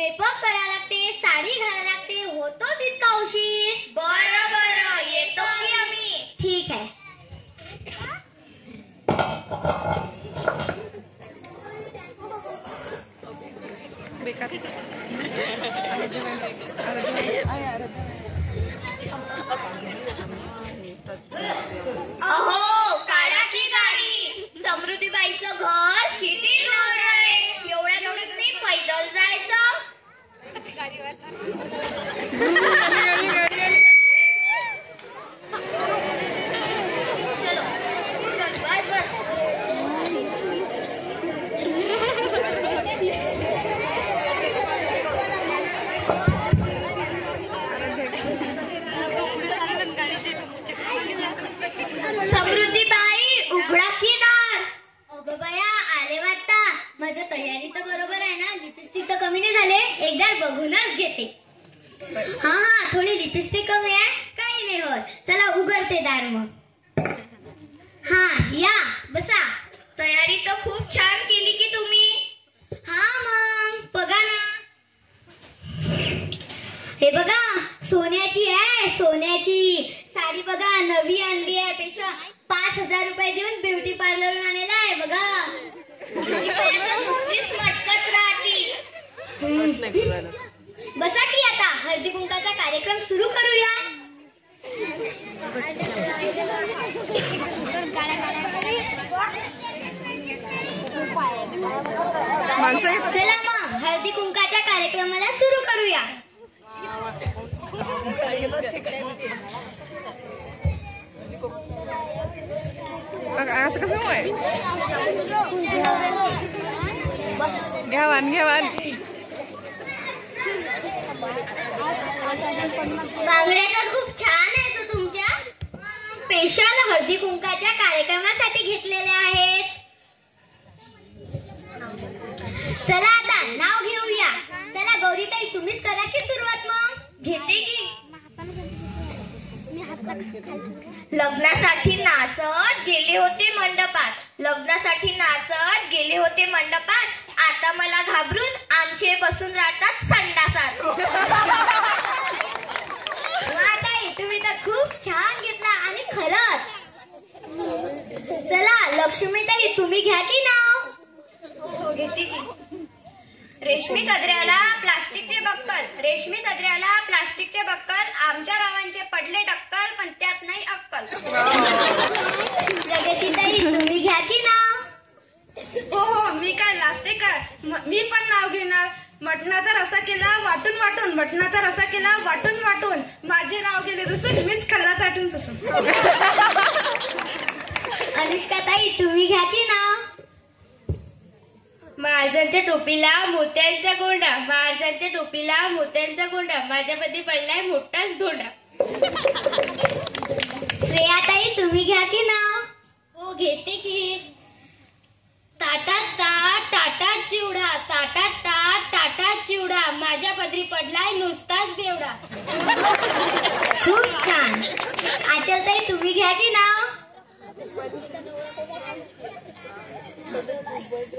Makeup करायला लागते, साडी घालायला लागते, होतो तितका उशीर. बरं बरं, येतो की आम्ही. ठीक आहे. अहो, काढा की गाडी. समृद्धीबाईचं घर किती दूर आहे. एवढ्या दूर मी पैदल जायचं. समृद्धीबाई, उघडा की दार. अगं बया, आले वाटता. माझं तयारी तर बरोबर आहे ना. लिपस्टिक तर कमी नाही झाले. एकदा बघूनच घेते. हा, थोडी लिपस्टिक कमी आहे. काही नाही होत. चला उघडते दार मग. हा, या बसा. तयारी तर खूप छान केली की तुम्ही. हा मग बघा ना. हे बघा, सोन्याची आहे, सोन्याची साडी. बघा, नवी आणली आहे. पेशा 5,000 रुपये देऊन ब्युटी पार्लरवरून आणलेला आहे. बघा, नुसतीच मटकत राहती. बसा की आता हळदी कुंकाचा कार्यक्रम सुरू करूया. चला मग हळदी कुंकाच्या कार्यक्रमाला सुरू करूया. असं कसं होय? घ्यावान घ्यावान. बांगड्या तर खूप छान आहेत तुमच्या. स्पेशल हळदी कुंकाच्या कार्यक्रमासाठी घेतलेल्या आहेत. चला आता नाव घेऊया. चला गौरीताई, तुम्हीच करा की सुरुवात. मग घेते की. लग्नासाठी नाचत गेले होते मंडपात. लग्नासाठी नाचत गेले होते मंडपात. आता मला घाबरून आमचे बसून राहतात संडासात. ताई, तुम्ही तर खूप छान घेतला. आणि खरंच. चला लक्ष्मीताई, तुम्ही घ्या की नाव. हो, घेते की. रेशमी सदऱ्याला प्लास्टिकचे बक्कल. रेशमी सदऱ्याला प्लास्टिकचे बक्कल. आमच्या रावांचे पडले टक्कल, पण त्यात नाही अक्कल. प्रगतीताई, तुम्ही घ्या की नाव. हो, मी काय लाजते काय. मी पण नाव घेणार. मटणाचा रसा केला वाटून वाटून. मटणाचा रसा केला वाटून वाटून. माझे नाव गेले रुसून. मीच खाल्ला चाटून पुसून. अनुष्काताई, तुम्ही घ्या की नाव. महाराजांच्या टोपीला मोत्यांचा गोंडा. महाराजांच्या टोपीला मोत्यांचा गोंडा. माझ्यामध्ये पडलाय मोठाच धोंडा. श्रेयाताई, तुम्ही घ्या की नाव. हो, घेते की. ताटात ताट ताटात चिवडा. ताटात ताट ताटात चिवडा. माझ्या पदरी पडलाय नुसताच बेवडा. खूप छान. आचलताई, तुम्ही घ्या की नाव.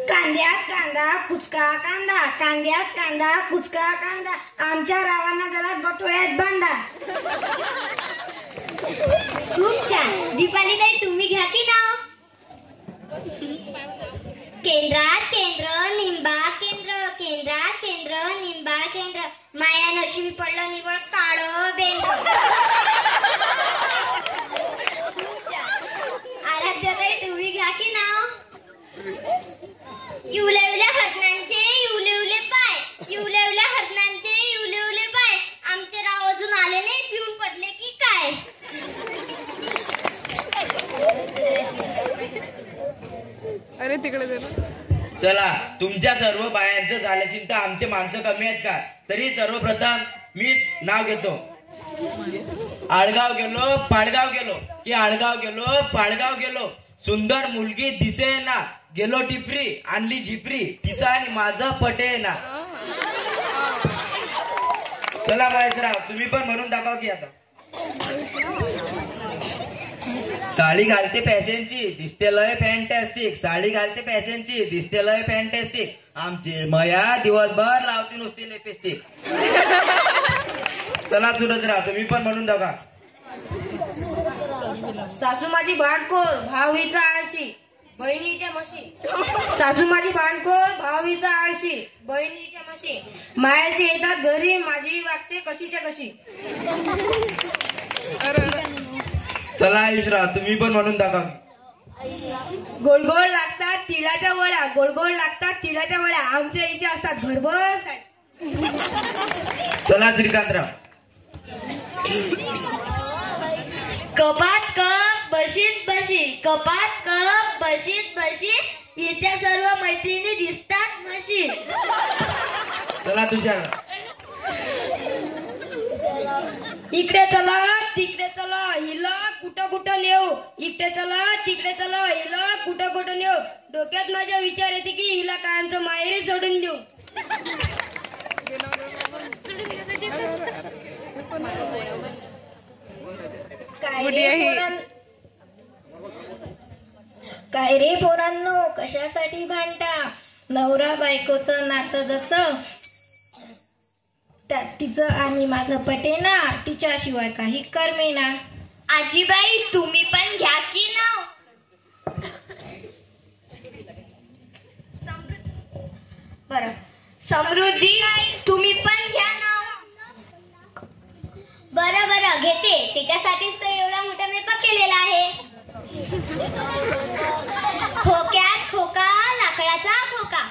कांद्यात कांदा कुचका कांदा. कांद्यात कांदा कुचका कांदा. आमच्या रावांना जरा बटोळ्यात बांधा. खूप छान. दीपालीताई, तुम्ही घ्या की नाव. केंद्रात केंद्र निंबा केंद्र. केंद्रात केंद्र निंबा केंद्र. माया नशिबी पडलं निवड काळं बेंद्र. आराध्याताई, तुम्ही घ्या की नाव. युवलेवल्या हरणांचे युवलेवले पाय. युवलेवल्या हरणांचे युवलेवले पाय. आमचे राव अजून आले नाही. पिऊन पडले की काय. अरे तिकडे दे ना. चला, तुमच्या सर्व बायांचं झालं चिंता. आमचे माणसं कमी आहेत का. तरी सर्वप्रथम मी नाव घेतो. आळगाव गेलो पाडगाव गेलो. की आळगाव गेलो पाडगाव गेलो. सुंदर मुलगी दिसे ना. गेलो टिपरी आणली झिपरी. तिचा आणि माझं पटे ना. चला महेशराव, तुम्ही पण म्हणून दाखवा की आता. साडी घालते फॅशनची दिसते लय फॅन्टॅस्टिक. साडी घालते फॅशनची दिसते लय फॅन्टॅस्टिक. आमची मया दिवसभर लावते नुसती लिपस्टिक. चला सुरज राहा तुम्ही पण म्हणून दाखवा. सासू माझी भांडखोर भावीचा आळशी बहिणीच्या म्हशी. सासू माझी भांडखोर भावीचा आळशी बहिणीच्या म्हशी. मायाचे येतात घरी माझी वागते कशीच्या कशी. चला आयुष राहा तुम्ही पण म्हणून दाखवा. गोड गोड लागतात तिळाच्या वड्या गोड गोड लागतात तिळाच्या वड्या आमच्या इथे असतात भरभर. चला श्रीकांतराव. कपात कप बशीत बशी कपात कप बशीत बशी हिच्या सर्व मैत्रिणी दिसतात म्हशी. चला तुझ्या. इकडे चला तिकडे चला हिला कुठं कुठं नेऊ. इकडे चला तिकडे चला हिला कुठं कुठं नेऊ. डोक्यात माझ्या विचार येते की हिला कायमचं माहेरी सोडून देऊ. काय रे पोरांनो कशासाठी भांडता. नवरा बायकोचं नातं जसं त्यात तिचं आणि माझं पटेना तिच्याशिवाय काही करमेना. आजीबाई तुम्ही पण घ्या की नाव. बरं समृद्धी तुम्ही पण घ्या नाव. बरं बरं घेते. त्याच्यासाठीच तर एवढा मोठा मेकअप केलेला आहे. खोक्यात खोका लाकडाचा खोका.